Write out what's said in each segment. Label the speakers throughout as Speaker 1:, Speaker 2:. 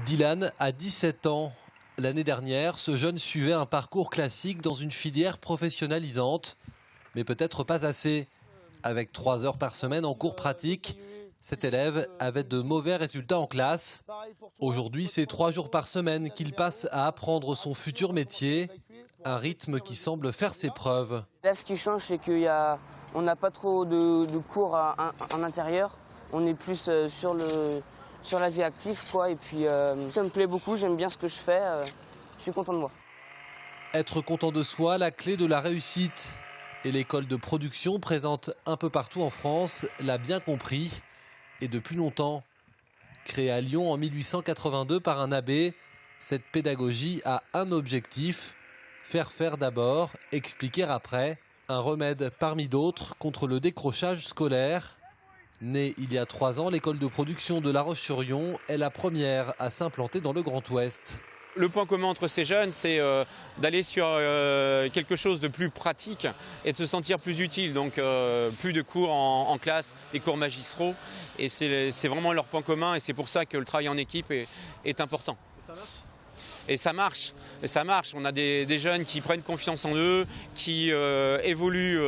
Speaker 1: Dylan a 17 ans. L'année dernière, ce jeune suivait un parcours classique dans une filière professionnalisante, mais peut-être pas assez. Avec 3 heures par semaine en cours pratique, cet élève avait de mauvais résultats en classe. Aujourd'hui, c'est 3 jours par semaine qu'il passe à apprendre son futur métier, un rythme qui semble faire ses preuves.
Speaker 2: Là, ce qui change, c'est qu'on n'a pas trop de cours en intérieur. On est plus sur la vie active, quoi. Et puis, ça me plaît beaucoup, j'aime bien ce que je fais. Je suis content de moi.
Speaker 1: Être content de soi, la clé de la réussite. Et l'école de production, présente un peu partout en France, l'a bien compris. Et depuis longtemps. Créée à Lyon en 1882 par un abbé, cette pédagogie a un objectif: faire d'abord, expliquer après. Un remède parmi d'autres contre le décrochage scolaire. Née il y a 3 ans, l'école de production de La Roche-sur-Yon est la première à s'implanter dans le Grand Ouest.
Speaker 3: Le point commun entre ces jeunes, c'est d'aller sur quelque chose de plus pratique et de se sentir plus utile. Donc plus de cours en classe, des cours magistraux. Et c'est vraiment leur point commun et c'est pour ça que le travail en équipe est important. Et ça marche. Et ça marche. On a des jeunes qui prennent confiance en eux, qui évoluent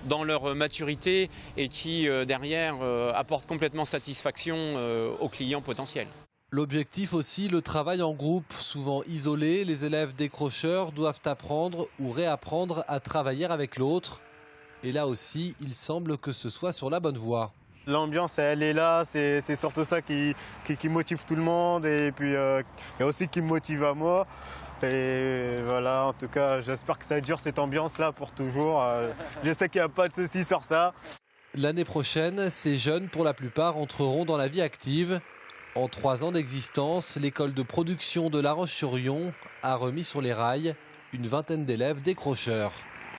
Speaker 3: dans leur maturité et qui, derrière, apportent complètement satisfaction aux clients potentiels.
Speaker 1: L'objectif aussi, le travail en groupe. Souvent isolés, les élèves décrocheurs doivent apprendre ou réapprendre à travailler avec l'autre. Et là aussi, il semble que ce soit sur la bonne voie.
Speaker 4: L'ambiance, elle est là, c'est surtout ça qui motive tout le monde et puis et aussi qui me motive à moi. Et voilà, en tout cas, j'espère que ça dure cette ambiance-là pour toujours. Je sais qu'il n'y a pas de souci sur ça.
Speaker 1: L'année prochaine, ces jeunes, pour la plupart, entreront dans la vie active. En 3 ans d'existence, l'école de production de La Roche-sur-Yon a remis sur les rails une vingtaine d'élèves décrocheurs.